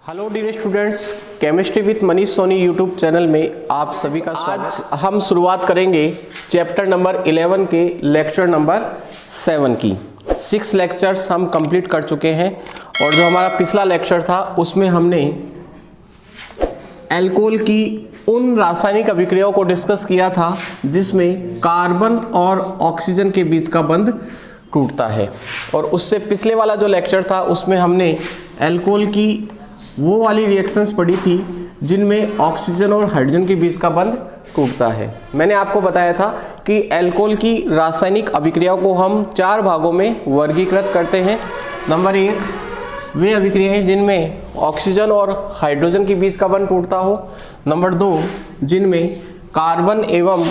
Hello dear students, chemistry with Manish Soni YouTube channel में आप सभी का स्वागत। आज हम शुरुआत करेंगे चैप्टर नंबर 11 के लेक्चर नंबर 7 की। 6 लेक्चर्स हम कंप्लीट कर चुके हैं और जो हमारा पिछला लेक्चर था उसमें हमने अल्कोहल की उन रासायनिक अभिक्रियाओं को डिस्कस किया था जिसमें कार्बन और ऑक्सीजन के बीच का बंध टूटता है। और उससे पिछले वाला जो लेक्चर था उसमें हमने अल्कोहल की वो वाली रिएक्शंस पढ़ी थी जिनमें ऑक्सीजन और हाइड्रोजन के बीच का बंध टूटता है। मैंने आपको बताया था कि अल्कोहल की रासायनिक अभिक्रियाओं को हम 4 भागों में वर्गीकृत करते हैं। नंबर 1, वे अभिक्रियाएं जिनमें ऑक्सीजन और हाइड्रोजन के बीच का बंध टूटता हो। नंबर 2, जिनमें कार्बन एवं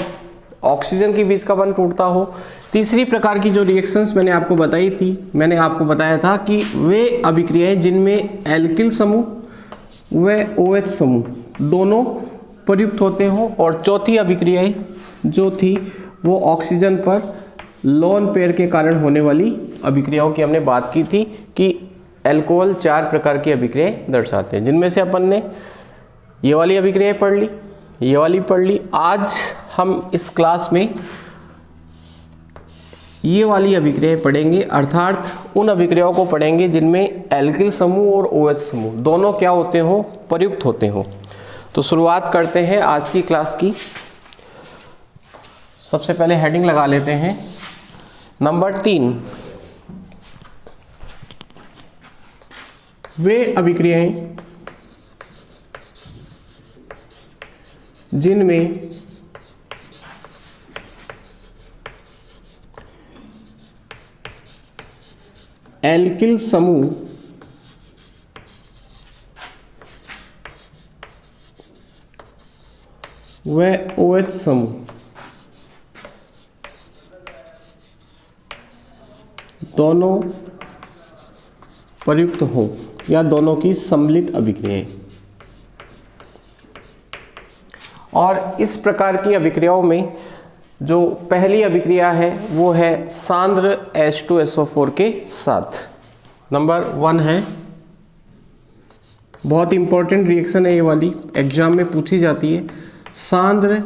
ऑक्सीजन के बीच का बंध टूटता हो। तीसरी प्रकार की जो रिएक्शंस मैंने आपको बताई थी, मैंने आपको बताया था कि वे अभिक्रियाएं जिनमें एल्किल समूह व OH समूह दोनों प्रयुक्त होते हो। और चौथी अभिक्रियाएं जो थी वो ऑक्सीजन पर लोन पेयर के कारण होने वाली अभिक्रियाओं की हमने बात की थी कि अल्कोहल 4 प्रकार की अभिक्रियाएं दर्शाते हैं, जिनमें से अपन ने ये वाली अभिक्रियाएं पढ़ ली, ये वाली पढ़ ली। आज हम इस क्लास में ये वाली अभिक्रियाएं पढ़ेंगे, अर्थात उन अभिक्रियाओं को पढ़ेंगे जिनमें एल्किल समूह और OH समूह दोनों क्या होते हो, प्रयुक्त होते हो। तो शुरुआत करते हैं आज की क्लास की। सबसे पहले हेडिंग लगा लेते हैं नंबर 3, वे अभिक्रियाएं जिनमें एल्किल समूह व OH समूह दोनों प्रयुक्त हो या दोनों की सम्मिलित अभिक्रियाएं। और इस प्रकार की अभिक्रियाओं में जो पहली अभिक्रिया है वो है सांद्र H2SO4 के साथ। नंबर 1 है, बहुत इंपॉर्टेंट रिएक्शन है ये वाली, एग्जाम में पूछी जाती है। सांद्र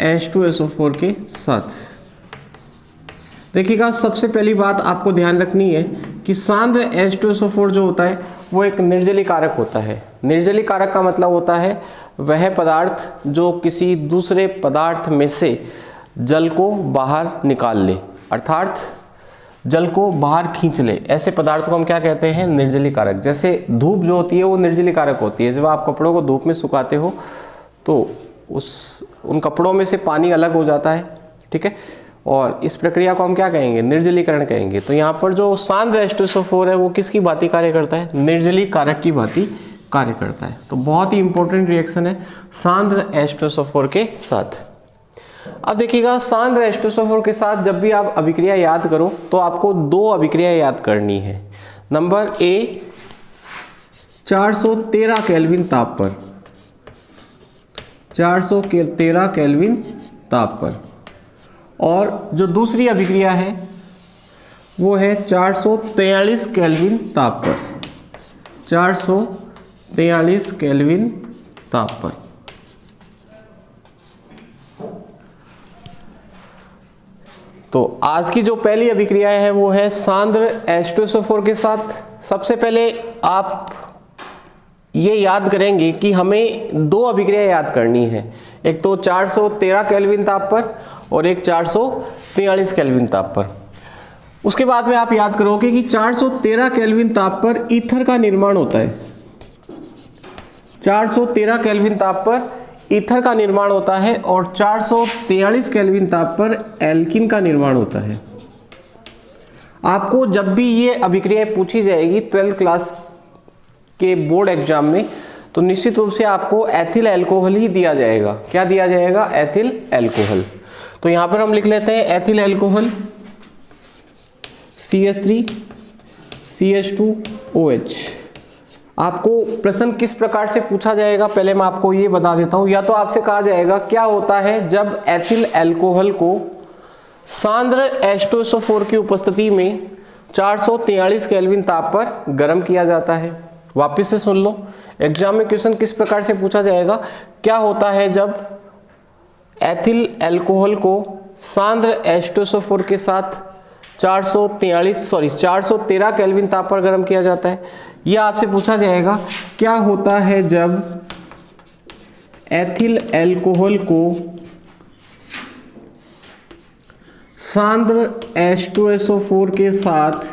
H2SO4 के साथ देखिएगा, सबसे पहली बात आपको ध्यान रखनी है कि सांद्र H2SO4 जो होता है वो एक निर्जलीय कारक होता है। निर्जलीय कारक का मतलब होता है वह पदार्थ जो किसी दूसरे पदार्थ में से जल को बाहर निकाल ले, अर्थात जल को बाहर खींच ले। ऐसे पदार्थ को हम क्या कहते हैं, निर्जलीय कारक। जैसे धूप जो होती है वो निर्जलीय कारक होती है। जब आप कपड़ों को धूप में सुखाते हो तो उन कपड़ों में से पानी अलग हो जाता है, ठीक है, और इस प्रक्रिया को हम क्या कहेंगे, निर्जलीकरण कहेंगे। तो यहाँ पर जो सांद्र H2SO4 है वो किसकी भांति कार्य करता है, निर्जलीय कारक की भांति कार्य करता है। तो बहुत ही इंपॉर्टेंट रिएक्शन है सांद्र H2SO4 के साथ। अब देखिएगा, सांद्र H2SO4 के साथ जब भी आप अभिक्रिया याद करो तो आपको 2 अभिक्रिया याद करनी है। नंबर A, 413 केल्विन ताप पर, 413 केल्विन ताप पर। और जो दूसरी अभिक्रिया है वो है 443 केल्विन ताप पर, 443 केल्विन ताप पर। तो आज की जो पहली अभिक्रिया है वो है सांद्र H2SO4 के साथ। सबसे पहले आप ये याद करेंगे कि हमें 2 अभिक्रिया याद करनी है, एक तो 413 केल्विन ताप पर और एक 443 केल्विन ताप पर। उसके बाद में आप याद करोगे कि 413 केल्विन ताप पर ईथर का निर्माण होता है, 413 केल्विन ताप पर ईथर का निर्माण होता है और 443 केल्विन ताप पर एल्कीन का निर्माण होता है। आपको जब भी ये अभिक्रिया पूछी जाएगी 12th क्लास के बोर्ड एग्जाम में तो निश्चित रूप से आपको एथिल अल्कोहल ही दिया जाएगा। क्या दिया जाएगा, एथिल अल्कोहल। तो यहां पर हम लिख लेते हैं एथिल अल्कोहल CH3 CH2OH। आपको प्रश्न किस प्रकार से पूछा जाएगा पहले मैं आपको ये बता देता हूं। या तो आपसे कहा जाएगा क्या होता है जब एथिल अल्कोहल को सांद्र H2SO4 की उपस्थिति में 443 केल्विन ताप पर गर्म किया जाता है, वापस से सुन लो, एग्जाम में क्वेश्चन किस प्रकार से पूछा जाएगा, क्या होता है जब एथिल अल्कोहल को सांद्र H2SO4 के साथ 413 केल्विन ताप पर गर्म किया जाता है। यह आपसे पूछा जाएगा क्या होता है जब एथिल अल्कोहल को सांद्र H2SO4 के साथ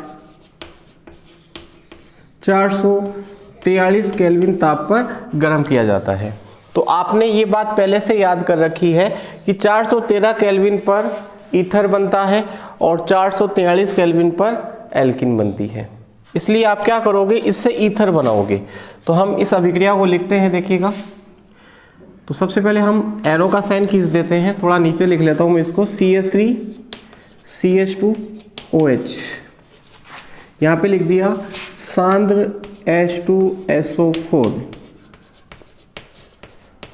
443 केल्विन ताप पर गर्म किया जाता है। तो आपने ये बात पहले से याद कर रखी है कि 413 केल्विन पर ईथर बनता है और 443 केल्विन पर एल्कीन बनती है। इसलिए आप क्या करोगे, इससे ईथर बनाओगे। तो हम इस अभिक्रिया को लिखते हैं, देखिएगा। तो सबसे पहले हम एरो का साइन खींच देते हैं, थोड़ा नीचे लिख लेता हूँ मैं इसको, CH3CH2OH, यहाँ पे लिख दिया सांद्र H2SO4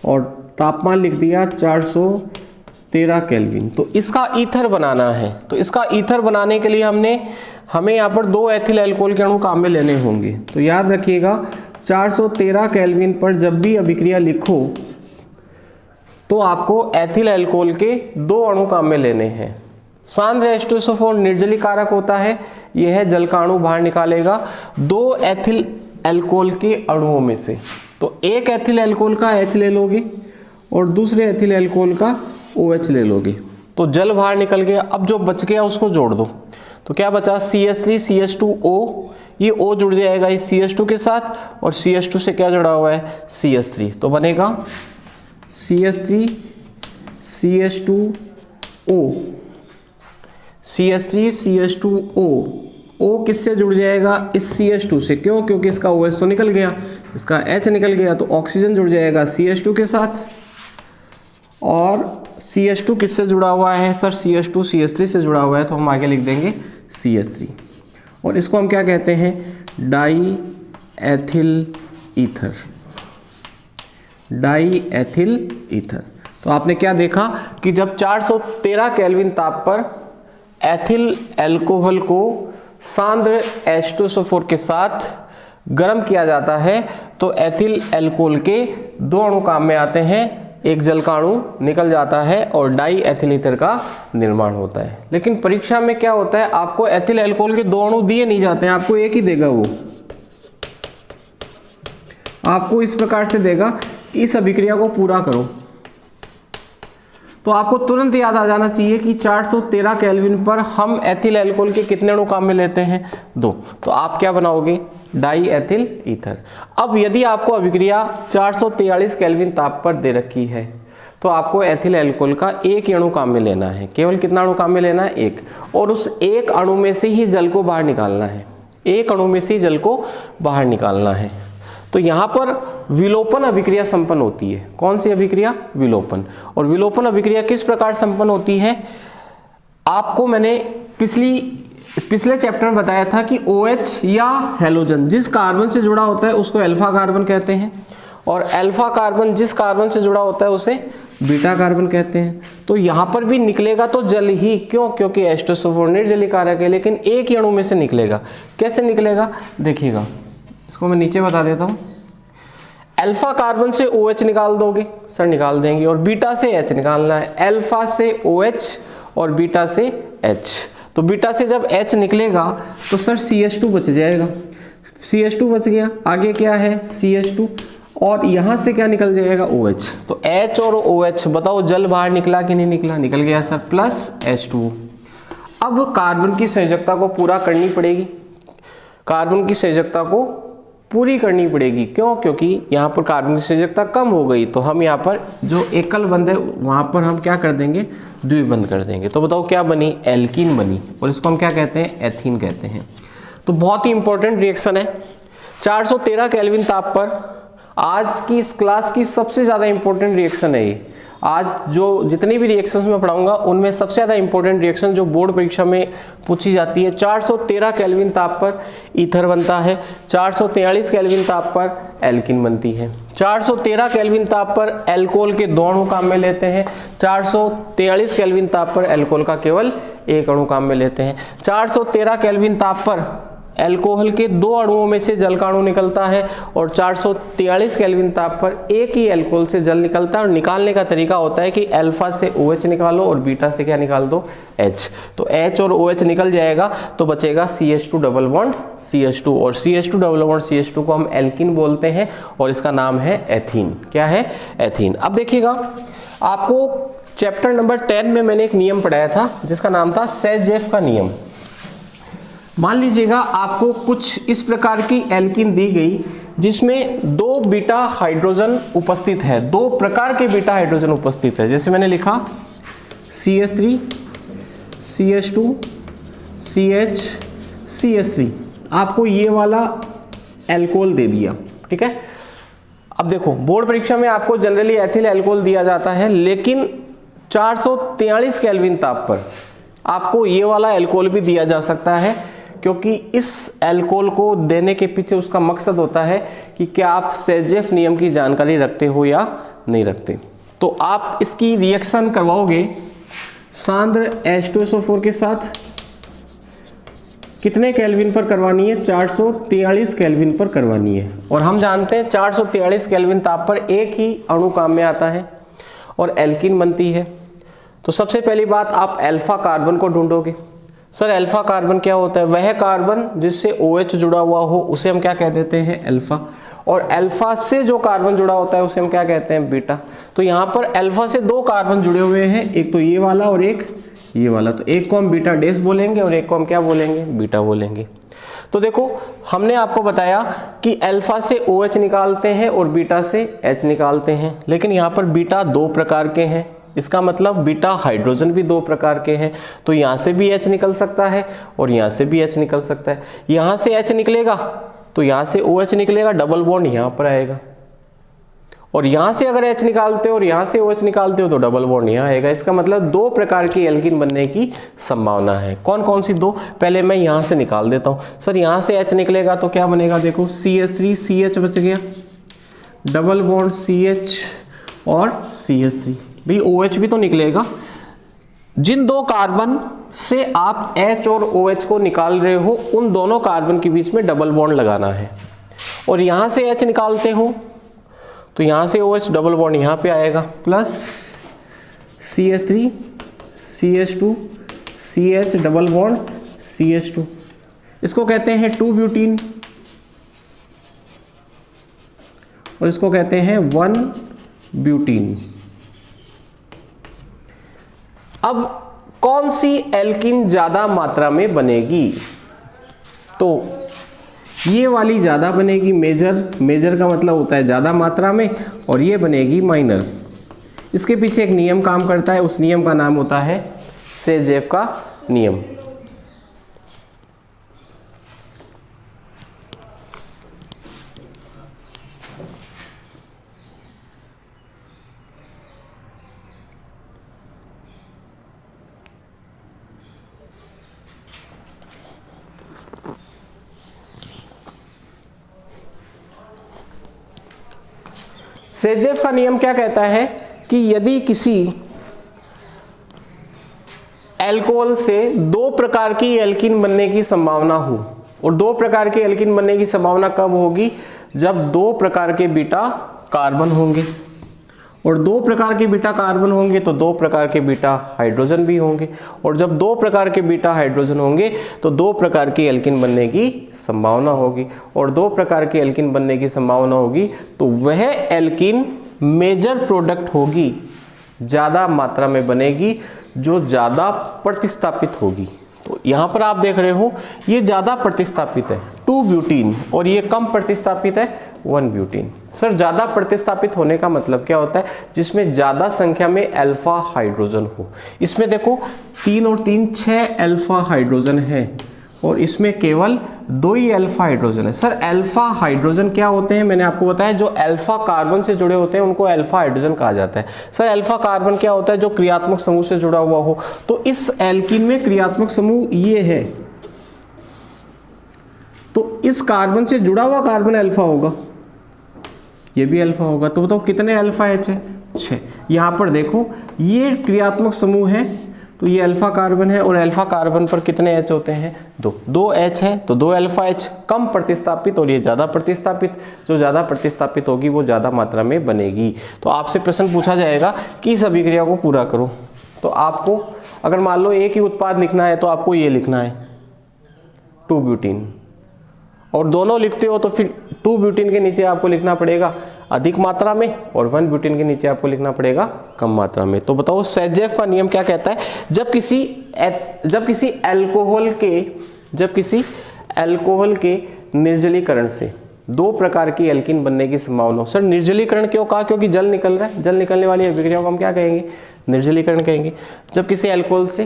और तापमान लिख दिया 413 केल्विन। तो इसका ईथर बनाना है। तो इसका ईथर बनाने के लिए हमें यहाँ पर 2 एथिल अल्कोहल के अणु काम में लेने होंगे। तो याद रखिएगा 413 केल्विन पर जब भी अभिक्रिया लिखो तो आपको एथिल अल्कोहल के 2 अणु काम में लेने हैं। सांद्र H2SO4 निर्जलीकारक होता है, यह जल का अणु बाहर निकालेगा 2 एथिल अल्कोहल के अणुओं में से। तो एक एथिल अल्कोहल का H ले लोगे और दूसरे एथिल अल्कोहल का OH ले लोगे, तो जल बाहर निकल गया। अब जो बच गया उसको जोड़ दो, तो क्या बचा, CH3CH2O, ये O जुड़ जाएगा इस CH2 के साथ और CH2 से क्या जुड़ा हुआ है, CH3, तो बनेगा CH3CH2O। O किससे जुड़ जाएगा, इस CH2 से। क्यों, क्योंकि इसका OH तो निकल गया, इसका H निकल गया, तो ऑक्सीजन जुड़ जाएगा CH2 के साथ। और CH2 किससे जुड़ा हुआ है सर, CH2 CH3 से जुड़ा हुआ है, तो हम आगे लिख देंगे CH3। और इसको हम क्या कहते हैं, die ethyl ether, die ethyl ether. तो आपने क्या देखा कि जब 413 केल्विन ताप पर एथिल अल्कोहल को सांद्र H2SO4 के साथ गर्म किया जाता है तो एथिल अल्कोहल के 2 अणु काम में आते हैं, एक जल का अणु निकल जाता है और डाई एथिल ईथर का निर्माण होता है। लेकिन परीक्षा में क्या होता है, आपको एथिल अल्कोहल के 2 अणु दिए नहीं जाते हैं, आपको एक ही देगा। वो आपको इस प्रकार से देगा, इस अभिक्रिया को पूरा करो। तो आपको तुरंत याद आ जाना चाहिए कि 413 केल्विन पर हम एथिल अल्कोहल के कितने अणु काम में लेते हैं, 2। तो आप क्या बनाओगे, डाई एथिल ईथर। अब यदि आपको अभिक्रिया 443 केल्विन ताप पर दे रखी है तो आपको एथिल अल्कोहल का एक अणु काम में लेना है। केवल कितना अणु काम में लेना है, एक। और उस एक अणु में से ही जल को बाहर निकालना है, एक अणु में से ही जल को बाहर निकालना है। तो यहाँ पर विलोपन अभिक्रिया संपन्न होती है। कौन सी अभिक्रिया, विलोपन। और विलोपन अभिक्रिया किस प्रकार संपन्न होती है, आपको मैंने पिछले चैप्टर में बताया था कि OH या हैलोजन जिस कार्बन से जुड़ा होता है उसको अल्फा कार्बन कहते हैं, और अल्फा कार्बन जिस कार्बन से जुड़ा होता है उसे बीटा कार्बन कहते हैं। तो यहाँ पर भी निकलेगा तो जल ही, क्यों, क्योंकि H2SO4 निर्जलीकारक है, लेकिन एक ही अणु में से निकलेगा। कैसे निकलेगा, देखिएगा, इसको मैं नीचे बता देता हूँ। अल्फा कार्बन से OH निकाल दोगे, सर निकाल देंगे, और बीटा से H निकालना है। अल्फा से OH और बीटा से H। तो बीटा से जब H निकलेगा तो सर CH2 बच जाएगा, CH2 बच गया। आगे क्या है, CH2, और यहाँ से क्या निकल जाएगा, OH। तो H और OH, बताओ जल बाहर निकला कि नहीं निकला, निकल गया सर, प्लस H2। अब कार्बन की संयोजकता को पूरा करनी पड़ेगी, कार्बन की संयोजकता को पूरी करनी पड़ेगी। क्यों, क्योंकि यहाँ पर कार्बन की संयोजकता कम हो गई, तो हम यहाँ पर जो एकल बंध है वहाँ पर हम क्या कर देंगे, द्विबंध कर देंगे। तो बताओ क्या बनी, एल्कीन बनी, और इसको हम क्या कहते हैं, एथीन कहते हैं। तो बहुत ही इंपॉर्टेंट रिएक्शन है। 413 केल्विन ताप पर आज की इस क्लास की सबसे ज़्यादा इंपॉर्टेंट रिएक्शन है ये। आज जो जितनी भी रिएक्शंस मैं पढ़ाऊंगा उनमें सबसे ज़्यादा इंपॉर्टेंट रिएक्शन जो बोर्ड परीक्षा में पूछी जाती है, 413 केल्विन ताप पर ईथर बनता है, 443 केल्विन ताप पर एल्कीन बनती है, 413 केल्विन ताप पर अल्कोहल के 2 अणु काम में लेते हैं, 443 केल्विन ताप पर अल्कोहल का केवल 1 अणु काम में लेते हैं, 413 केल्विन ताप पर अल्कोहल के 2 अणुओं में से जल का अणु निकलता है और 443 केल्विन ताप पर एक ही अल्कोहल से जल निकलता है। और निकालने का तरीका होता है कि अल्फा से OH निकालो और बीटा से क्या निकाल दो, H। तो H और OH निकल जाएगा तो बचेगा CH2 डबल बॉन्ड CH2, और CH2 डबल बॉन्ड CH2 को हम एल्कीन बोलते हैं और इसका नाम है एथीन। क्या है, एथीन। अब देखिएगा, आपको चैप्टर नंबर 10 में मैंने एक नियम पढ़ाया था जिसका नाम था सेजेफ का नियम। मान लीजिएगा आपको कुछ इस प्रकार की एल्कीन दी गई जिसमें 2 बीटा हाइड्रोजन उपस्थित है, 2 प्रकार के बीटा हाइड्रोजन उपस्थित है। जैसे मैंने लिखा CH3 CH2 CH CH3, आपको ये वाला अल्कोहल दे दिया, ठीक है। अब देखो, बोर्ड परीक्षा में आपको जनरली एथिल अल्कोहल दिया जाता है, लेकिन 443 केल्विन ताप पर आपको ये वाला अल्कोहल भी दिया जा सकता है, क्योंकि इस अल्कोहल को देने के पीछे उसका मकसद होता है कि क्या आप सेजेफ नियम की जानकारी रखते हो या नहीं रखते। तो आप इसकी रिएक्शन करवाओगे सांद्र H2SO4 के साथ, कितने केल्विन पर करवानी है, 443 केल्विन पर करवानी है। और हम जानते हैं 443 केल्विन ताप पर एक ही अणु काम में आता है और एल्कीन बनती है। तो सबसे पहली बात, आप अल्फा कार्बन को ढूंढोगे। सर अल्फा कार्बन क्या होता है, वह कार्बन जिससे OH जुड़ा हुआ हो उसे हम क्या कह देते हैं, अल्फा। और अल्फा से जो कार्बन जुड़ा होता है उसे हम क्या कहते हैं, बीटा। तो यहाँ पर अल्फा से 2 कार्बन जुड़े हुए हैं, एक तो ये वाला और एक ये वाला। तो एक को हम बीटा डैश बोलेंगे और एक को हम क्या बोलेंगे, बीटा बोलेंगे। तो देखो, हमने आपको बताया कि अल्फा से OH निकालते हैं और बीटा से H निकालते हैं, लेकिन यहाँ पर बीटा 2 प्रकार के हैं। इसका मतलब बीटा हाइड्रोजन भी 2 प्रकार के हैं। तो यहाँ से भी H निकल सकता है और यहाँ से भी H निकल सकता है। यहाँ से H निकलेगा तो यहाँ से OH निकलेगा, डबल बॉन्ड यहाँ पर आएगा। और यहाँ से अगर H निकालते हो और यहाँ से OH निकालते हो तो डबल बॉन्ड यहाँ आएगा। इसका मतलब 2 प्रकार की एल्कीन बनने की संभावना है। कौन कौन सी 2, पहले मैं यहाँ से निकाल देता हूँ। सर यहाँ से H निकलेगा तो क्या बनेगा, देखो CH3 CH बच गया, डबल बॉन्ड CH और CH3, भाई OH भी तो निकलेगा। जिन 2 कार्बन से आप H और OH को निकाल रहे हो उन दोनों कार्बन के बीच में डबल बॉन्ड लगाना है। और यहाँ से H निकालते हो तो यहाँ से OH डबल बॉन्ड यहाँ पे आएगा, plus CH3 CH2 CH double bond CH2, इसको कहते हैं 2 ब्यूटीन और इसको कहते हैं 1 ब्यूटीन। अब कौन सी एल्कीन ज्यादा मात्रा में बनेगी, तो ये वाली ज्यादा बनेगी, मेजर का मतलब होता है ज्यादा मात्रा में, और ये बनेगी माइनर। इसके पीछे एक नियम काम करता है, उस नियम का नाम होता है सेजेफ का नियम। सेजेफ का नियम क्या कहता है कि यदि किसी अल्कोहल से 2 प्रकार की एल्कीन बनने की संभावना हो, और 2 प्रकार की एल्कीन बनने की संभावना कब होगी, जब 2 प्रकार के बीटा कार्बन होंगे, और 2 प्रकार के बीटा कार्बन होंगे तो 2 प्रकार के बीटा हाइड्रोजन भी होंगे, और जब 2 प्रकार के बीटा हाइड्रोजन होंगे तो 2 प्रकार की एल्कीन बनने की संभावना होगी, और 2 प्रकार की एल्कीन बनने की संभावना होगी तो वह एल्कीन मेजर प्रोडक्ट होगी, ज़्यादा मात्रा में बनेगी, जो ज़्यादा प्रतिस्थापित होगी। तो यहाँ पर आप देख रहे हो ये ज़्यादा प्रतिस्थापित है 2 ब्यूटीन और ये कम प्रतिस्थापित है 1 ब्यूटीन। सर ज़्यादा प्रतिस्थापित होने का मतलब क्या होता है, जिसमें ज़्यादा संख्या में अल्फा हाइड्रोजन हो। इसमें देखो 3 और 3 6 अल्फा हाइड्रोजन है और इसमें केवल 2 ही अल्फा हाइड्रोजन है। सर अल्फा हाइड्रोजन क्या होते हैं, मैंने आपको बताया जो अल्फा कार्बन से जुड़े होते हैं उनको अल्फा हाइड्रोजन कहा जाता है। सर अल्फा कार्बन क्या होता है, जो क्रियात्मक समूह से जुड़ा हुआ हो। तो इस एल्कीन में क्रियात्मक समूह ये है, तो इस कार्बन से जुड़ा हुआ कार्बन अल्फा होगा, ये भी अल्फा होगा। तो बताओ कितने अल्फा H है, 6। यहाँ पर देखो ये क्रियात्मक समूह है, तो तो ये अल्फा कार्बन है और अल्फा कार्बन पर कितने H होते हैं? 2 H है तो 2 अल्फा H कम प्रतिस्थापित और ये ज़्यादा प्रतिस्थापित, जो ज़्यादा प्रतिस्थापित होगी वो ज़्यादा मात्रा में बनेगी। तो आपसे प्रश्न पूछा जाएगा कि इस अभिक्रिया को पूरा करो, तो आपको अगर मान लो एक ही उत्पाद लिखना है तो आपको ये लिखना है 2 ब्यूटीन, और दोनों लिखते हो तो फिर 2 ब्यूटीन के नीचे आपको लिखना पड़ेगा अधिक मात्रा में और 1 ब्यूटीन के नीचे आपको लिखना पड़ेगा कम मात्रा में। तो बताओ सेजेफ का नियम क्या कहता है? जब किसी अल्कोहल के निर्जलीकरण से 2 प्रकार की एल्कीन बनने की संभावना हो। सर निर्जलीकरण क्यों कहा? क्योंकि जल निकल रहा है, जल निकलने वाली अभिक्रिया को हम क्या कहेंगे? निर्जलीकरण कहेंगे। जब किसी अल्कोहल से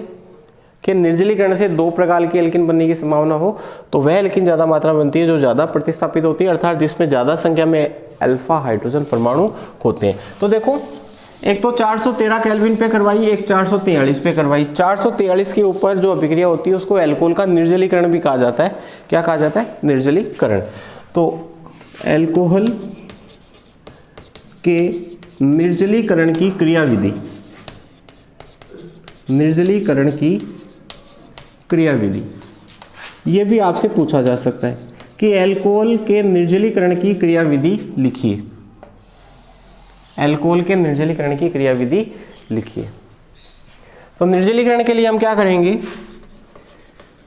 के निर्जलीकरण से 2 प्रकार की एल्कीन बनने की संभावना हो तो वह एल्कीन ज़्यादा मात्रा में बनती है जो ज़्यादा प्रतिस्थापित होती है, अर्थात जिसमें ज़्यादा संख्या में अल्फा हाइड्रोजन परमाणु होते हैं। तो देखो एक तो 413 केल्विन पे करवाई, एक 443 पे करवाई। 443 के ऊपर जो अभिक्रिया होती है उसको अल्कोहल का निर्जलीकरण भी कहा जाता है। क्या कहा जाता है? निर्जलीकरण। तो अल्कोहल के निर्जलीकरण की क्रियाविधि, निर्जलीकरण की क्रियाविधि, ये भी आपसे पूछा जा सकता है कि अल्कोहल के निर्जलीकरण की क्रियाविधि लिखिए। अल्कोहल के निर्जलीकरण की क्रियाविधि लिखिए। तो निर्जलीकरण के लिए हम क्या करेंगे?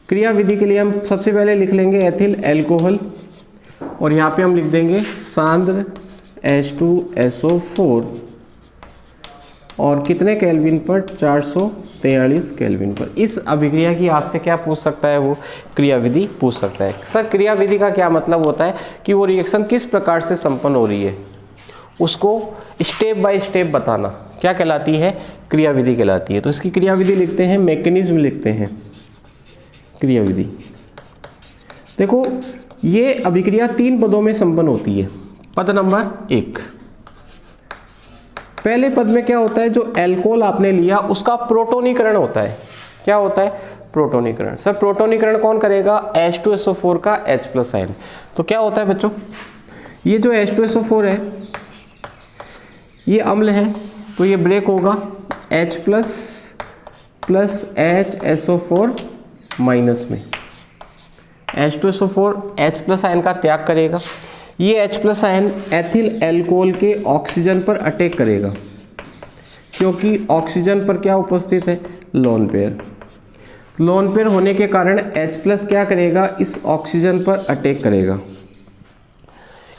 क्रियाविधि के लिए हम सबसे पहले लिख लेंगे एथिल अल्कोहल और यहाँ पे हम लिख देंगे सांद्र H2SO4 और कितने केल्विन पर? 443 केल्विन पर। इस अभिक्रिया की आपसे क्या पूछ सकता है? वो क्रियाविधि पूछ सकता है। सर क्रियाविधि का क्या मतलब होता है? कि वो रिएक्शन किस प्रकार से संपन्न हो रही है उसको स्टेप बाय स्टेप बताना क्या कहलाती है? क्रियाविधि कहलाती है। तो इसकी क्रियाविधि लिखते हैं, मैकेनिज्म लिखते हैं क्रियाविधि। देखो ये अभिक्रिया 3 पदों में संपन्न होती है। पद नंबर 1, पहले पद में क्या होता है? जो अल्कोहल आपने लिया उसका प्रोटोनीकरण होता है। क्या होता है? प्रोटोनीकरण। सर प्रोटोनीकरण कौन करेगा? H2SO4 का H+ आयन। तो क्या होता है बच्चों? ये जो H2SO4 है ये अम्ल है तो ये ब्रेक होगा H+ प्लस HSO4 माइनस में। H2SO4 H+ आयन का त्याग करेगा। ये H+ आयन एथिल अल्कोहल के ऑक्सीजन पर अटैक करेगा क्योंकि ऑक्सीजन पर क्या उपस्थित है? Lone pair. लोन पेयर होने के कारण H+ क्या करेगा? इस ऑक्सीजन पर अटैक करेगा।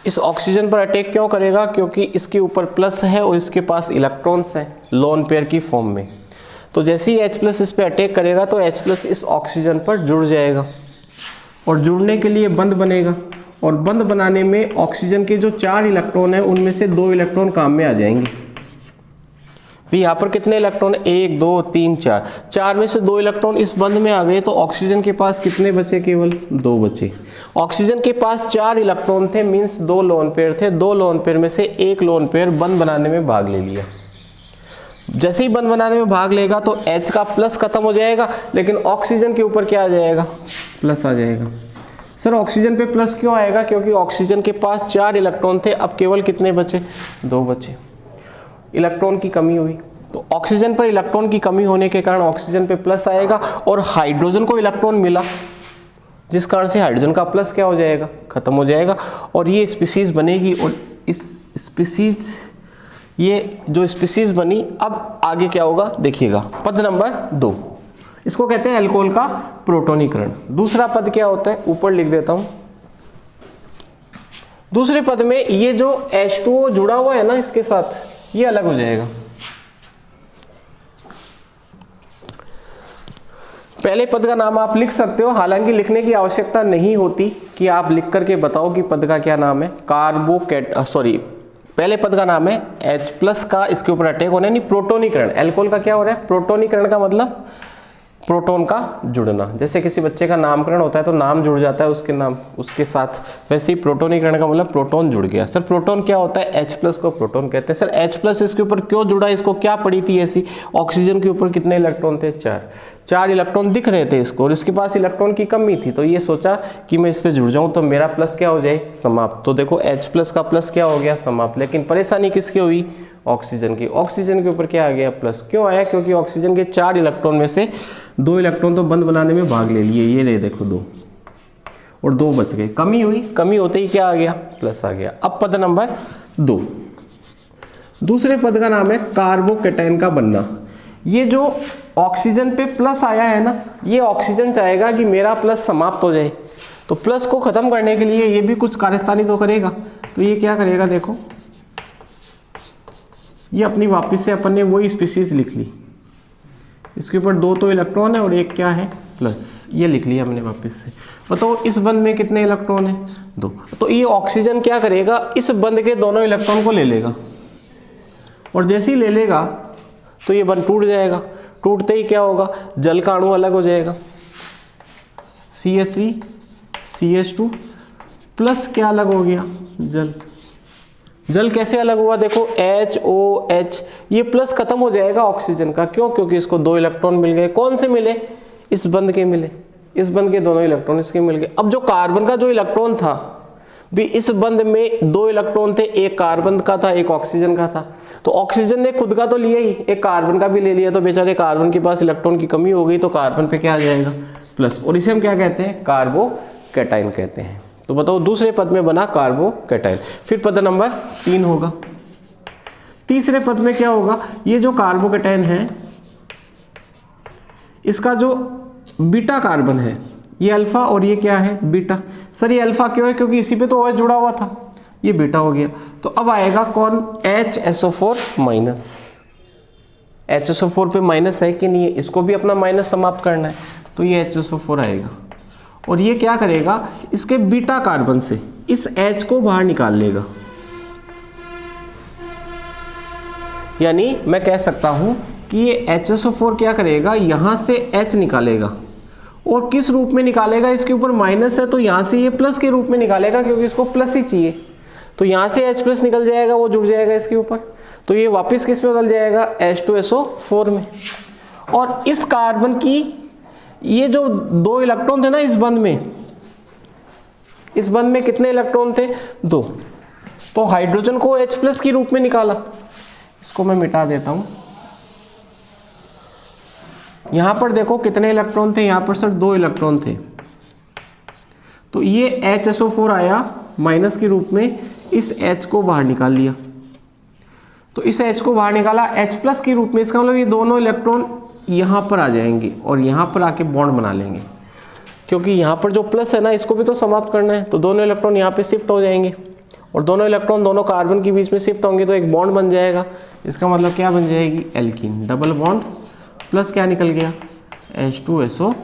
इस ऑक्सीजन पर अटैक क्यों करेगा? क्योंकि इसके ऊपर प्लस है और इसके पास इलेक्ट्रॉन्स हैं लोन पेयर की फॉर्म में। तो जैसे ही H+ इस पे अटैक करेगा तो H+ इस ऑक्सीजन पर जुड़ जाएगा और जुड़ने के लिए बंध बनेगा और बंध बनाने में ऑक्सीजन के जो 4 इलेक्ट्रॉन हैं उनमें से 2 इलेक्ट्रॉन काम में आ जाएंगे। तो यहाँ पर कितने इलेक्ट्रॉन? 1 2 3 4। 4 में से 2 इलेक्ट्रॉन इस बंध में आ गए तो ऑक्सीजन के पास कितने बचे? केवल 2 बचे। ऑक्सीजन के पास 4 इलेक्ट्रॉन थे, मीन्स 2 लोन पेयर थे। 2 लोन पेयर में से 1 लोन पेयर बंध बनाने में भाग ले लिया। जैसे ही बंध बनाने में भाग लेगा तो H का प्लस खत्म हो जाएगा, लेकिन ऑक्सीजन के ऊपर क्या आ जाएगा? प्लस आ जाएगा। सर ऑक्सीजन पे प्लस क्यों आएगा? क्योंकि ऑक्सीजन के पास 4 इलेक्ट्रॉन थे, अब केवल कितने बचे? 2 बचे। इलेक्ट्रॉन की कमी हुई तो ऑक्सीजन पर इलेक्ट्रॉन की कमी होने के कारण ऑक्सीजन पे प्लस आएगा और हाइड्रोजन को इलेक्ट्रॉन मिला जिस कारण से हाइड्रोजन का प्लस क्या हो जाएगा? खत्म हो जाएगा और ये स्पीसीज बनेगी। और इस स्पीसीज, ये जो स्पीसीज बनी, अब आगे क्या होगा देखिएगा। पद नंबर 2, इसको कहते हैं अल्कोहल का प्रोटोनीकरण। दूसरा पद क्या होता है? ऊपर लिख देता हूं। दूसरे पद में ये जो H2O जुड़ा हुआ है ना इसके साथ, ये अलग हो जाएगा। पहले पद का नाम आप लिख सकते हो, हालांकि लिखने की आवश्यकता नहीं होती कि आप लिख करके बताओ कि पद का क्या नाम है। पहले पद का नाम है H+ का इसके ऊपर अटैक होना, यानी प्रोटोनीकरण। अल्कोहल का क्या हो रहा है? प्रोटोनीकरण का मतलब प्रोटॉन का जुड़ना। जैसे किसी बच्चे का नामकरण होता है तो नाम जुड़ जाता है उसके नाम उसके साथ, वैसे ही प्रोटोनीकरण का मतलब प्रोटॉन जुड़ गया। सर प्रोटॉन क्या होता है? H+ को प्रोटॉन कहते हैं। सर H+ इसके ऊपर क्यों जुड़ा? इसको क्या पड़ी थी ऐसी? ऑक्सीजन के ऊपर कितने इलेक्ट्रॉन थे? 4 इलेक्ट्रॉन दिख रहे थे इसको और इसके पास इलेक्ट्रॉन की कमी थी, तो ये सोचा कि मैं इस पर जुड़ जाऊं तो मेरा प्लस क्या हो जाए? समाप्त। तो देखो H+ का प्लस क्या हो गया? समाप्त। लेकिन परेशानी किसकी हुई? ऑक्सीजन की। ऑक्सीजन के ऊपर क्या आ गया प्लस, क्यों आया, क्योंकि ऑक्सीजन के 4 इलेक्ट्रॉन में से 2 इलेक्ट्रॉन तो बंद बनाने में भाग ले लिए, ये रहे देखो 2 और 2 बच गए, कमी हुई, कमी होते ही क्या आ गया प्लस आ गया। अब पद नंबर 2, दूसरे पद का नाम है कार्बोकैटायन का बनना। ये जो ऑक्सीजन पे प्लस आया है ना, ये ऑक्सीजन चाहेगा कि मेरा प्लस समाप्त हो जाए, तो प्लस को खत्म करने के लिए ये भी कुछ कार्यस्थानी तो करेगा। तो ये क्या करेगा, देखो ये अपनी वापस से अपन ने वही स्पीशीज लिख ली, इसके ऊपर 2 तो इलेक्ट्रॉन है और एक क्या है प्लस, ये लिख लिया हमने वापस से। बताओ इस बंध में कितने इलेक्ट्रॉन है 2, तो ये ऑक्सीजन क्या करेगा, इस बंध के दोनों इलेक्ट्रॉन को ले लेगा और जैसे ही ले लेगा तो ये बंध टूट जाएगा। टूटते ही क्या होगा, जल का अणु अलग हो जाएगा, CH3 CH2 प्लस क्या अलग हो गया, जल। जल कैसे अलग हुआ, देखो HOH, ये प्लस खत्म हो जाएगा ऑक्सीजन का, क्यों, क्योंकि इसको 2 इलेक्ट्रॉन मिल गए। कौन से मिले, इस बंध के मिले, इस बंध के दोनों इलेक्ट्रॉन इसके मिल गए। अब जो कार्बन का जो इलेक्ट्रॉन था भी, इस बंध में 2 इलेक्ट्रॉन थे, एक कार्बन का था एक ऑक्सीजन का था, तो ऑक्सीजन ने खुद का तो लिया ही, एक कार्बन का भी ले लिया, तो बेचारे कार्बन के पास इलेक्ट्रॉन की कमी हो गई, तो कार्बन पे क्या आ जाएगा प्लस, और इसे हम क्या कहते हैं, कार्बोकैटायन कहते हैं। तो बताओ दूसरे पद में बना कार्बोकैटायन। फिर पद नंबर 3 होगा, तीसरे पद में क्या होगा, ये जो कार्बोकैटायन है इसका जो बीटा कार्बन है, ये अल्फा और ये क्या है बीटा। सर ये अल्फा क्यों है, क्योंकि इसी पे तो OH जुड़ा हुआ था, ये बीटा हो गया। तो अब आएगा कौन, HSO4 माइनस। HSO4 पे माइनस है कि नहीं है, इसको भी अपना माइनस समाप्त करना है, तो ये HSO4 आएगा और ये क्या करेगा, इसके बीटा कार्बन से इस H को बाहर निकाल लेगा। यानी मैं कह सकता हूं कि ये HSO4 क्या करेगा, यहां से H निकालेगा और किस रूप में निकालेगा, इसके ऊपर माइनस है तो यहां से ये प्लस के रूप में निकालेगा, क्योंकि इसको प्लस ही चाहिए। तो यहां से H प्लस निकल जाएगा, वो जुड़ जाएगा इसके ऊपर, तो ये वापस किस में बदल जाएगा, H2SO4 में। और इस कार्बन की ये जो 2 इलेक्ट्रॉन थे ना इस बंध में, इस बंध में कितने इलेक्ट्रॉन थे 2, तो हाइड्रोजन को H प्लस के रूप में निकाला। इसको मैं मिटा देता हूं, यहां पर देखो कितने इलेक्ट्रॉन थे, यहां पर सर 2 इलेक्ट्रॉन थे, तो ये HSO4 आया माइनस के रूप में, इस H को बाहर निकाल लिया, तो इस H को बाहर निकाला H प्लस के रूप में, इसका मतलब ये दोनों इलेक्ट्रॉन यहाँ पर आ जाएंगे और यहाँ पर आके बॉन्ड बना लेंगे, क्योंकि यहाँ पर जो प्लस है ना इसको भी तो समाप्त करना है, तो दोनों इलेक्ट्रॉन यहाँ पे शिफ्ट हो जाएंगे और दोनों इलेक्ट्रॉन दोनों कार्बन के बीच में शिफ्ट होंगे, तो एक बॉन्ड बन जाएगा। इसका मतलब क्या बन जाएगी, एल्कीन, डबल बॉन्ड प्लस क्या निकल गया, H2SO4।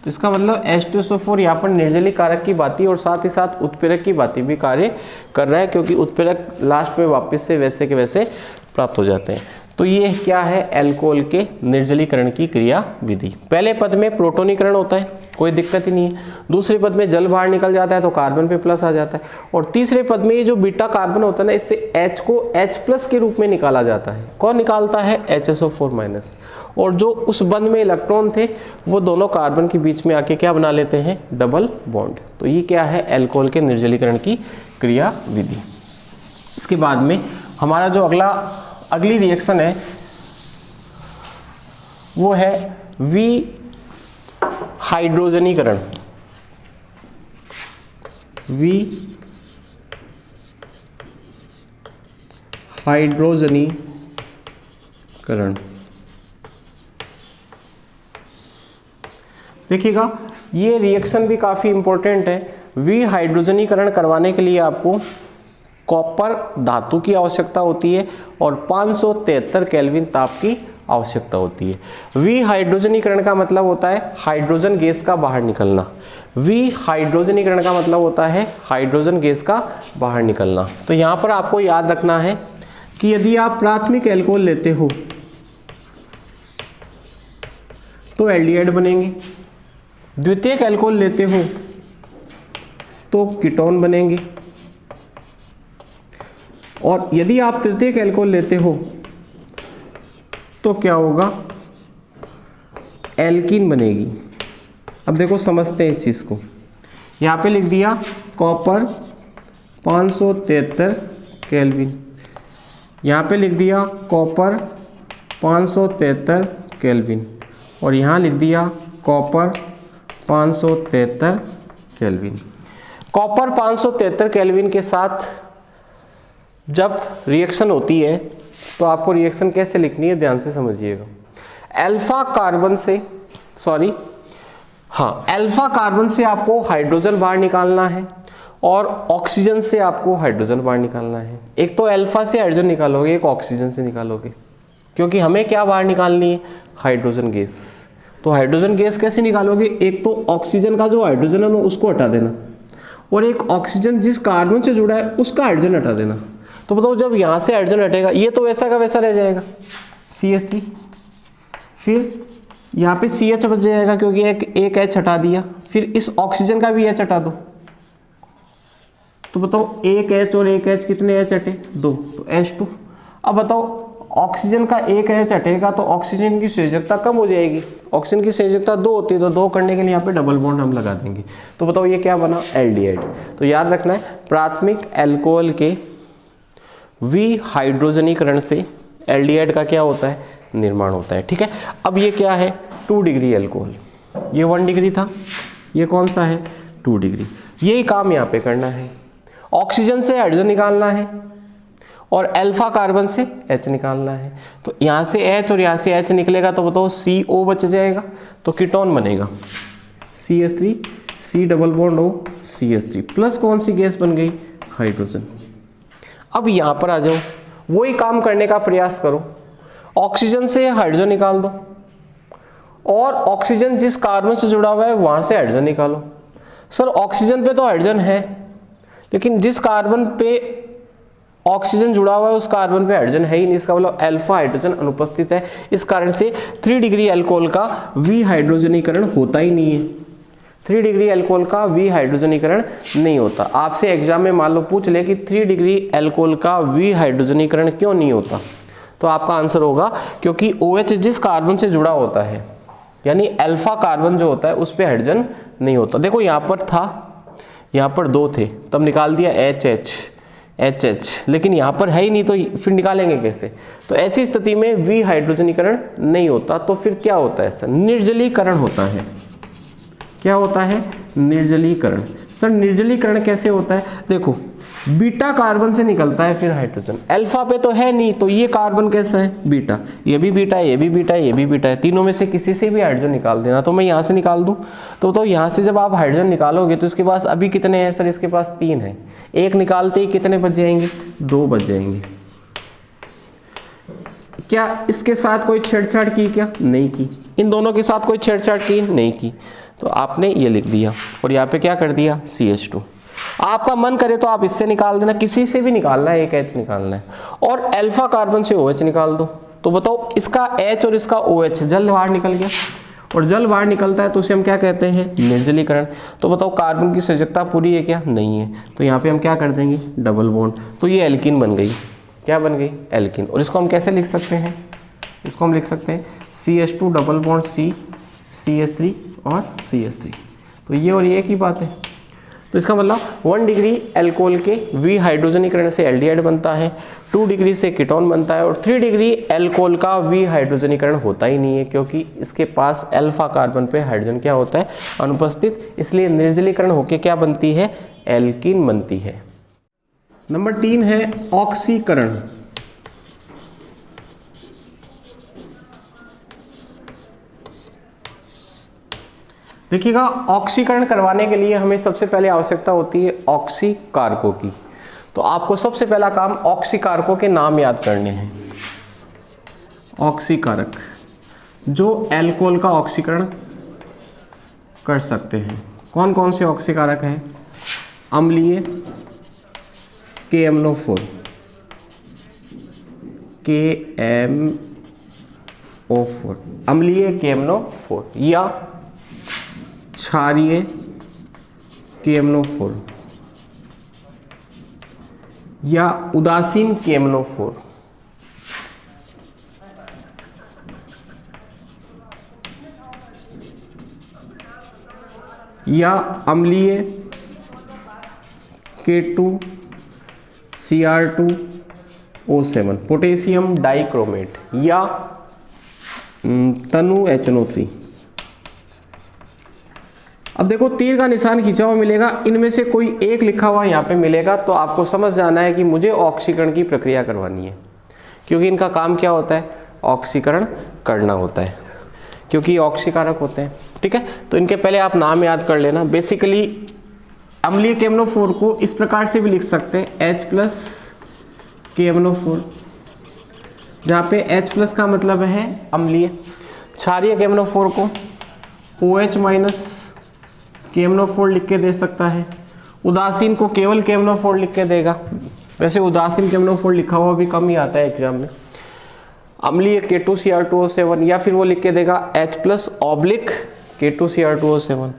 तो इसका मतलब H2SO4 यहाँ पर निर्जलीय कारक की बात और साथ ही साथ उत्प्रेरक की बात भी कार्य कर रहा है, क्योंकि उत्प्रेरक लास्ट में वापस से वैसे के वैसे प्राप्त हो जाते हैं। तो ये क्या है, अल्कोहल के निर्जलीकरण की क्रिया विधि। पहले पद में प्रोटोनीकरण होता है, कोई दिक्कत ही नहीं है। दूसरे पद में जल बाहर निकल जाता है तो कार्बन पे प्लस आ जाता है, और तीसरे पद में ये जो बीटा कार्बन होता है ना, इससे H को H प्लस के रूप में निकाला जाता है। कौन निकालता है, HSO4 माइनस, और जो उस बंध में इलेक्ट्रॉन थे वो दोनों कार्बन के बीच में आके क्या बना लेते हैं, डबल बॉन्ड। तो ये क्या है, अल्कोहल के निर्जलीकरण की क्रिया विधि। इसके बाद में हमारा जो अगली रिएक्शन है वो है विहाइड्रोजनीकरण। विहाइड्रोजनीकरण देखिएगा, ये रिएक्शन भी काफ़ी इंपॉर्टेंट है। विहाइड्रोजनीकरण करवाने के लिए आपको कॉपर धातु की आवश्यकता होती है और 573 केल्विन ताप की आवश्यकता होती है। विहाइड्रोजनीकरण का मतलब होता है हाइड्रोजन गैस का बाहर निकलना। विहाइड्रोजनीकरण का मतलब होता है हाइड्रोजन गैस का बाहर निकलना। तो यहाँ पर आपको याद रखना है कि यदि आप प्राथमिक एल्कोहल लेते हो तो एल्डिहाइड बनेंगे, द्वितीयक एल्कोहल लेते हो तो कीटोन बनेंगे, और यदि आप तृतीयक एल्कोहल लेते हो तो क्या होगा, एल्कीन बनेगी। अब देखो समझते हैं इस चीज़ को, यहाँ पे लिख दिया कॉपर 573 केल्विन, यहाँ पे लिख दिया कॉपर 573 केल्विन और यहाँ लिख दिया कॉपर 573 केल्विन। कॉपर 573 केल्विन के साथ जब रिएक्शन होती है तो आपको रिएक्शन कैसे लिखनी है ध्यान से समझिएगा। अल्फा कार्बन से आपको हाइड्रोजन बाहर निकालना है और ऑक्सीजन से आपको हाइड्रोजन बाहर निकालना है। एक तो अल्फा से हाइड्रोजन निकालोगे, एक ऑक्सीजन से निकालोगे, क्योंकि हमें क्या बाहर निकालनी है, हाइड्रोजन गैस। तो हाइड्रोजन गैस कैसे निकालोगे, एक तो ऑक्सीजन का जो हाइड्रोजन है उसको हटा देना और एक ऑक्सीजन जिस कार्बन से जुड़ा है उसका हाइड्रोजन हटा देना। तो बताओ जब यहाँ से हाइड्रोजन हटेगा ये तो वैसा का वैसा रह जाएगा CH3, फिर यहाँ पे CH बच जाएगा क्योंकि एक H हटा दिया, फिर इस ऑक्सीजन का भी H हटा दो। तो बताओ एक H और एक H कितने H हटे, 2, तो H2। अब बताओ ऑक्सीजन का एक H हटेगा तो ऑक्सीजन की संयोजकता कम हो जाएगी। ऑक्सीजन की संयोजकता 2 होती है तो 2 करने के लिए यहाँ पे डबल बॉन्ड हम लगा देंगे। तो बताओ ये क्या बना, एल्डिहाइड। तो याद रखना है प्राथमिक अल्कोहल के विहाइड्रोजनीकरण से एल्डिहाइड का क्या होता है, निर्माण होता है। ठीक है, अब ये क्या है, 2 डिग्री अल्कोहल, ये 1 डिग्री था, ये कौन सा है, 2 डिग्री। यही काम यहाँ पे करना है, ऑक्सीजन से हाइड्रोजन निकालना है और अल्फा कार्बन से H निकालना है। तो यहाँ से H और यहाँ से H निकलेगा तो बताओ CO बच जाएगा, तो कीटोन बनेगा CH3, C double bond O CH3 plus कौन सी गैस बन गई, हाइड्रोजन। अब यहाँ पर आ जाओ, वही काम करने का प्रयास करो, ऑक्सीजन से हाइड्रोजन निकाल दो और ऑक्सीजन जिस कार्बन से जुड़ा हुआ है वहां से हाइड्रोजन निकालो। सर ऑक्सीजन पे तो हाइड्रोजन है लेकिन जिस कार्बन पे ऑक्सीजन जुड़ा हुआ है उस कार्बन पे हाइड्रोजन है ही नहीं, इसका मतलब अल्फा हाइड्रोजन अनुपस्थित है। इस कारण से 3 डिग्री अल्कोहल का विहाइड्रोजनीकरण होता ही नहीं है। 3 डिग्री अल्कोहल का विहाइड्रोजनीकरण नहीं होता। आपसे एग्जाम में मान लो पूछ ले कि 3 डिग्री अल्कोहल का विहाइड्रोजनीकरण क्यों नहीं होता, तो आपका आंसर होगा क्योंकि OH जिस कार्बन से जुड़ा होता है यानी अल्फा कार्बन जो होता है उस पे हाइड्रोजन नहीं होता। देखो यहाँ पर था, यहाँ पर 2 थे तब निकाल दिया HH, लेकिन यहाँ पर है ही नहीं तो फिर निकालेंगे कैसे। तो ऐसी स्थिति में विहाइड्रोजनीकरण नहीं होता। तो फिर क्या होता है सर, निर्जलीकरण होता है। क्या होता है, निर्जलीकरण। सर निर्जलीकरण कैसे होता है, देखो बीटा कार्बन से निकलता है फिर हाइड्रोजन, अल्फा पे तो है नहीं तो ये कार्बन कैसा है, बीटा, ये भी बीटा है, ये भी बीटा है, ये भी बीटा है, तीनों में से किसी से भी हाइड्रोजन निकाल देना। तो मैं यहाँ से निकाल दूँ तो यहाँ से जब आप हाइड्रोजन निकालोगे तो इसके पास अभी कितने हैं सर, इसके पास 3 है, एक निकालते ही कितने बच जाएंगे, 2 बच जाएंगे। क्या इसके साथ कोई छेड़छाड़ की, क्या नहीं की, इन दोनों के साथ कोई छेड़छाड़ की नहीं की, तो आपने ये लिख दिया और यहाँ पे क्या कर दिया CH2। आपका मन करे तो आप इससे निकाल देना, किसी से भी निकालना है, एक H निकालना है और अल्फा कार्बन से OH निकाल दो। तो बताओ इसका H और इसका OH जल बाहर निकल गया और जल बाहर निकलता है तो उसे हम क्या कहते हैं, निर्जलीकरण। तो बताओ कार्बन की संयोजकता पूरी है क्या, नहीं है, तो यहाँ पे हम क्या कर देंगे, डबल बॉन्ड, तो ये एल्कीन बन गई। क्या बन गई, एल्कीन। और इसको हम कैसे लिख सकते हैं, इसको हम लिख सकते हैं CH2 double bond C CH3 और CH3। तो ये और ये एक ही बात है। तो इसका मतलब 1 डिग्री अल्कोहल के विहाइड्रोजनीकरण से एल्डिहाइड बनता है, 2 डिग्री से कीटोन बनता है और 3 डिग्री अल्कोहल का विहाइड्रोजनीकरण होता ही नहीं है क्योंकि इसके पास अल्फा कार्बन पे हाइड्रोजन क्या होता है, अनुपस्थित। इसलिए निर्जलीकरण होकर क्या बनती है, एल्कीन बनती है। नंबर 3 है ऑक्सीकरण। देखिएगा ऑक्सीकरण करवाने के लिए हमें सबसे पहले आवश्यकता होती है ऑक्सीकारकों की। तो आपको सबसे पहला काम ऑक्सीकारकों के नाम याद करने हैं। ऑक्सीकारक जो अल्कोहल का ऑक्सीकरण कर सकते हैं, कौन कौन से ऑक्सीकारक हैं, अम्लीय KMNO4 KMO4 अम्लीय KMNO4 या क्षारीय KMNO4 या उदासीन KMNO4 या अम्लीय K2CR2 O7 पोटेशियम डाइक्रोमेट या तनु HNO3। अब देखो तीर का निशान खींचा हुआ मिलेगा, इनमें से कोई एक लिखा हुआ यहाँ पे मिलेगा, तो आपको समझ जाना है कि मुझे ऑक्सीकरण की प्रक्रिया करवानी है, क्योंकि इनका काम क्या होता है, ऑक्सीकरण करना होता है, क्योंकि ऑक्सीकारक होते हैं। ठीक है, तो इनके पहले आप नाम याद कर लेना। बेसिकली अम्लीय KMnO4 को इस प्रकार से भी लिख सकते हैं H+KMnO4, जहाँ पे H+ का मतलब है अम्लीय। क्षारीय KMnO4 को OH-KMnO4 लिख के दे सकता है। उदासीन को केवल KMnO4 लिख के देगा। वैसे उदासीन KMnO4 लिखा हुआ भी कम ही आता है एग्जाम में। अम्लीय K2Cr2O7 या फिर वो लिख के देगा H+K2Cr2O7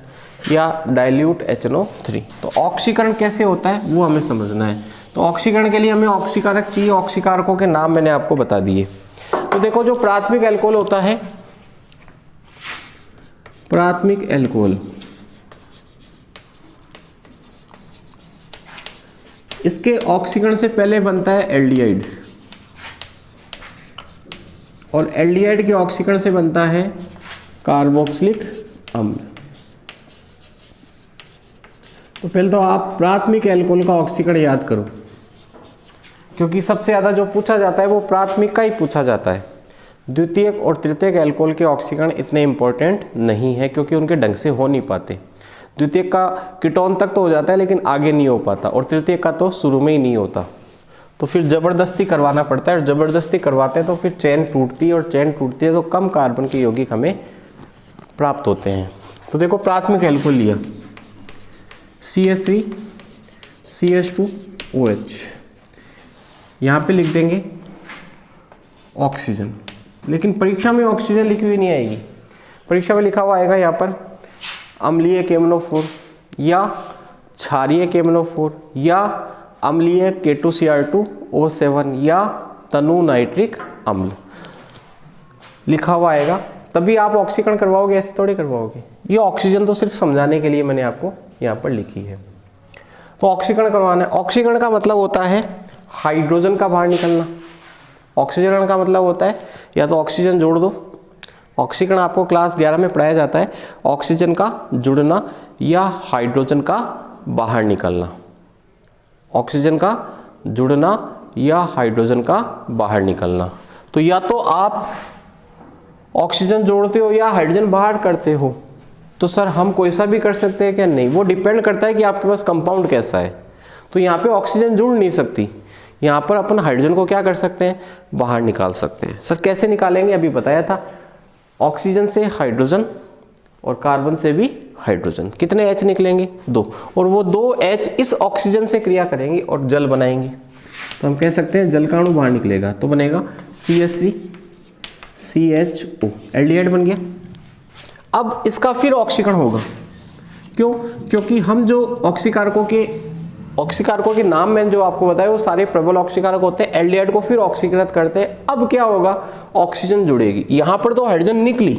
या डाइल्यूट HNO3। तो ऑक्सीकरण कैसे होता है वो हमें समझना है। तो ऑक्सीकरण के लिए हमें ऑक्सीकारक चाहिए। ऑक्सीकारकों के नाम मैंने आपको बता दिए। तो देखो जो प्राथमिक एल्कोहल होता है, प्राथमिक एल्कोहल, इसके ऑक्सीकरण से पहले बनता है एल्डिहाइड, और एल्डिहाइड के ऑक्सीकरण से बनता है कार्बोक्सिलिक अम्ल। तो पहले तो आप प्राथमिक एल्कोहल का ऑक्सीकरण याद करो, क्योंकि सबसे ज़्यादा जो पूछा जाता है वो प्राथमिक का ही पूछा जाता है। द्वितीयक और तृतीयक एल्कोहल के ऑक्सीकरण इतने इंपॉर्टेंट नहीं है, क्योंकि उनके ढंग से हो नहीं पाते। द्वितीयक का कीटोन तक तो हो जाता है लेकिन आगे नहीं हो पाता, और तृतीयक का तो शुरू में ही नहीं होता, तो फिर ज़बरदस्ती करवाना पड़ता है। और ज़बरदस्ती करवाते हैं तो फिर चेन टूटती है, और चेन टूटती है तो कम कार्बन के यौगिक हमें प्राप्त होते हैं। तो देखो प्राथमिक एल्कोहल लिया CH3 CH2OH, यहाँ पे लिख देंगे ऑक्सीजन, लेकिन परीक्षा में ऑक्सीजन लिखी हुई नहीं आएगी। परीक्षा में लिखा हुआ आएगा यहाँ पर अम्लीय KMnO4 या क्षारीय KMnO4 या अम्लीय K2Cr2O7 या तनु नाइट्रिक अम्ल लिखा हुआ आएगा, तभी आप ऑक्सीकरण करवाओगे, ऐसे थोड़ी करवाओगे। ये ऑक्सीजन तो सिर्फ समझाने के लिए मैंने आपको यहाँ पर लिखी है। तो ऑक्सीकरण करवाना है। ऑक्सीकरण का मतलब होता है हाइड्रोजन का बाहर निकलना। ऑक्सीकरण का मतलब होता है या तो ऑक्सीजन जोड़ दो, ऑक्सीकरण आपको क्लास 11 में पढ़ाया जाता है, ऑक्सीजन का जुड़ना या हाइड्रोजन का बाहर निकलना। ऑक्सीजन का जुड़ना या हाइड्रोजन का बाहर निकलना। तो या तो आप ऑक्सीजन जोड़ते हो या हाइड्रोजन बाहर करते हो। तो सर हम कोई सा भी कर सकते हैं क्या? नहीं, वो डिपेंड करता है कि आपके पास कंपाउंड कैसा है। तो यहाँ पे ऑक्सीजन जुड़ नहीं सकती, यहाँ पर अपन हाइड्रोजन को क्या कर सकते हैं, बाहर निकाल सकते हैं। सर कैसे निकालेंगे, अभी बताया था, ऑक्सीजन से हाइड्रोजन और कार्बन से भी हाइड्रोजन। कितने H निकलेंगे? 2, और वो 2 H इस ऑक्सीजन से क्रिया करेंगे और जल बनाएंगे। तो हम कह सकते हैं जल का अणु बाहर निकलेगा, तो बनेगा CH3 CHO, एल्डिहाइड बन गया। अब इसका फिर ऑक्सीकरण होगा, क्यों? क्योंकि हम जो ऑक्सीकारकों के नाम मैंने जो आपको बताया वो सारे प्रबल ऑक्सीकारक होते हैं। एल्डिहाइड को फिर ऑक्सीकृत करते हैं। अब क्या होगा, ऑक्सीजन जुड़ेगी। यहाँ पर तो हाइड्रोजन निकली,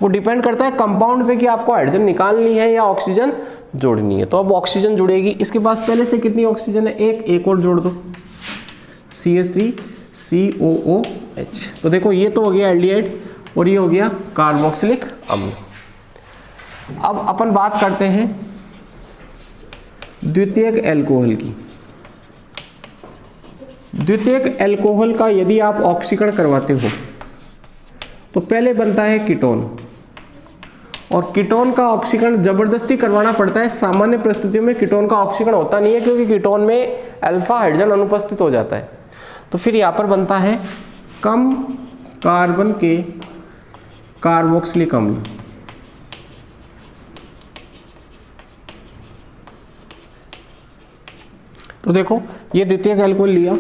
वो डिपेंड करता है कंपाउंड पे कि आपको हाइड्रोजन निकालनी है या ऑक्सीजन जोड़नी है। तो अब ऑक्सीजन जुड़ेगी। इसके पास पहले से कितनी ऑक्सीजन है? एक और जोड़ दो, CH3 COOH। तो देखो ये तो हो गया एल्डिहाइड और ये हो गया कार्बोक्सिलिक अम्ल। अब अपन बात करते हैं द्वितीयक एल्कोहल की। द्वितीयक एल्कोहल का यदि आप ऑक्सीकरण करवाते हो तो पहले बनता है कीटोन, और कीटोन का ऑक्सीकरण जबरदस्ती करवाना पड़ता है। सामान्य परिस्थितियों में कीटोन का ऑक्सीकरण होता नहीं है, क्योंकि कीटोन में अल्फा हाइड्रोजन अनुपस्थित हो जाता है। तो फिर यहाँ पर बनता है कम कार्बन के कार्बोक्सिलिक अम्ल। तो देखो ये द्वितीयक एल्कोहल लिया,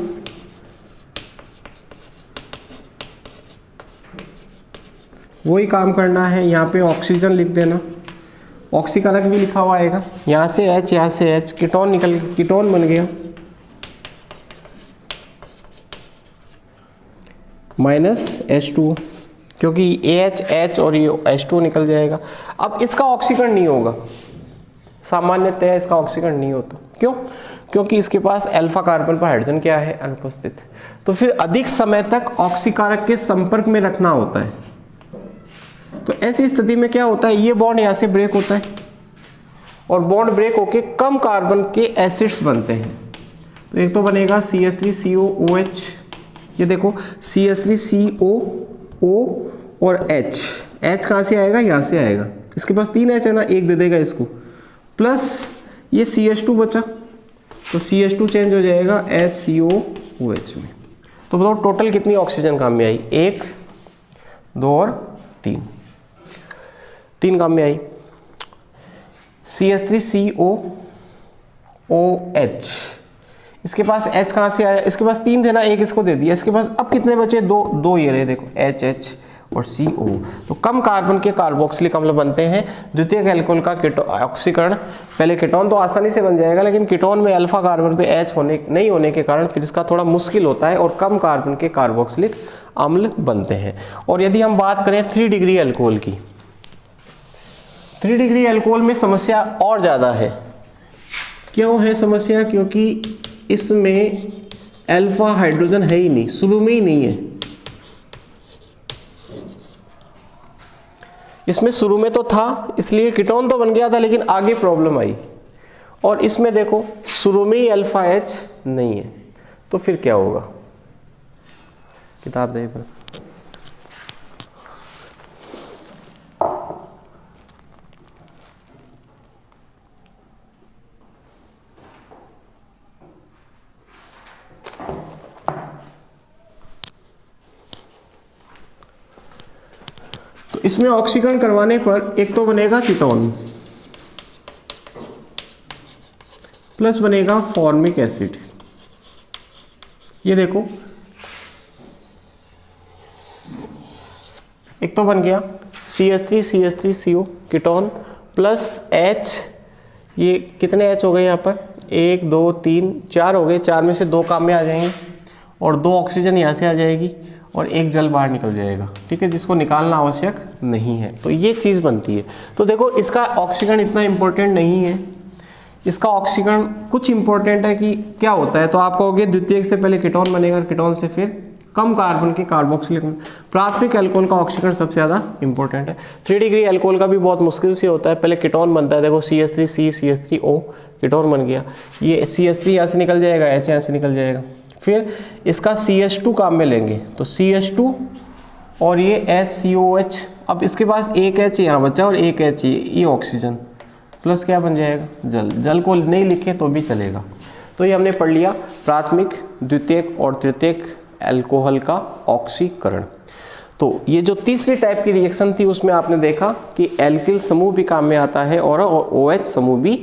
वही काम करना है, यहाँ पे ऑक्सीजन लिख देना, ऑक्सीकारक भी लिखा हुआ आएगा, यहाँ से H यहाँ से H, कीटोन निकल, कीटोन बन गया -H2O, क्योंकि AH H और ये H2O निकल जाएगा। अब इसका ऑक्सीकरण नहीं होगा, सामान्यतः इसका ऑक्सीकरण नहीं होता। क्यों? क्योंकि इसके पास अल्फा कार्बन पर हाइड्रोजन क्या है? अनुपस्थित। तो फिर अधिक समय तक ऑक्सीकारक के संपर्क में रखना होता है। तो ऐसी स्थिति में क्या होता है, ये बॉन्ड यहाँ से ब्रेक होता है और बॉन्ड ब्रेक होके कम कार्बन के एसिड्स बनते हैं। तो एक तो बनेगा CH3COOH, ये देखो CH3COO और H कहाँ से आएगा? यहाँ से आएगा। इसके पास 3 H है ना, एक दे देगा इसको, प्लस ये CH2 बचा, तो CH2 चेंज हो जाएगा HCOOH में। तो बताओ टोटल कितनी ऑक्सीजन काम में आई? 1, 2 और 3 काम में आई। CH3COOH, इसके पास H कहाँ से आया? इसके पास 3 थे ना, एक इसको दे दिया। इसके पास अब कितने बचे? 2 ये रहे, देखो HH और CO। तो कम कार्बन के कार्बोक्सिलिक अम्ल बनते हैं। द्वितीयक एल्कोहल का ऑक्सीकरण, पहले कीटोन तो आसानी से बन जाएगा, लेकिन कीटोन में अल्फा कार्बन पे H नहीं होने के कारण फिर इसका थोड़ा मुश्किल होता है और कम कार्बन के कार्बोक्सिलिक अम्ल बनते हैं। और यदि हम बात करें 3 डिग्री एल्कोहल की, 3 डिग्री एल्कोहल में समस्या और ज़्यादा है। क्यों है समस्या? क्योंकि इसमें अल्फा हाइड्रोजन है ही नहीं, शुरू में ही नहीं है। इसमें शुरू में तो था, इसलिए कीटोन तो बन गया था, लेकिन आगे प्रॉब्लम आई। और इसमें देखो शुरू में ही अल्फा H नहीं है, तो फिर क्या होगा? किताब दे पर। तो इसमें ऑक्सीकरण करवाने पर एक तो बनेगा कीटोन, प्लस बनेगा फॉर्मिक एसिड। ये देखो एक तो बन गया CH3CO कीटोन प्लस H, ये कितने H हो गए यहाँ पर? 1 2 3 4 हो गए। 4 में से 2 काम में आ जाएंगे और 2 ऑक्सीजन यहाँ से आ जाएगी और 1 जल बाहर निकल जाएगा, ठीक है, जिसको निकालना आवश्यक नहीं है। तो ये चीज़ बनती है। तो देखो इसका ऑक्सीकरण इतना इम्पोर्टेंट नहीं है, इसका ऑक्सीकरण कुछ इम्पोर्टेंट है कि क्या होता है। तो आप कहोगे द्वितीयक से पहले कीटोन बनेगा, कीटोन से फिर कम कार्बन के कार्बोक्सिलिक। प्राथमिक अल्कोहल का ऑक्सीकरण सबसे ज़्यादा इंपॉर्टेंट है। 3 डिग्री अल्कोहल का भी बहुत मुश्किल से होता है। पहले कीटोन बनता है, देखो CH3C CH3O कीटोन बन गया, ये CH3 यहाँ से निकल जाएगा, H यहाँ से निकल जाएगा। फिर इसका CH2 काम में लेंगे, तो CH2 और ये HCOH। अब इसके पास एक H यहाँ बचा और एक H ये ऑक्सीजन, प्लस क्या बन जाएगा? जल। जल को नहीं लिखे तो भी चलेगा। तो ये हमने पढ़ लिया प्राथमिक, द्वितीयक और तृतीयक अल्कोहल का ऑक्सीकरण। तो ये जो तीसरी टाइप की रिएक्शन थी उसमें आपने देखा कि एल्किल समूह भी काम में आता है और OH समूह भी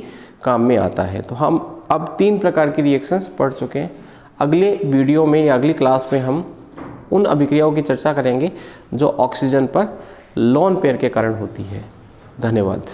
काम में आता है। तो हम अब 3 प्रकार की रिएक्शंस पढ़ चुके हैं। अगले वीडियो में या अगली क्लास में हम उन अभिक्रियाओं की चर्चा करेंगे जो ऑक्सीजन पर लोन पेयर के कारण होती है। धन्यवाद।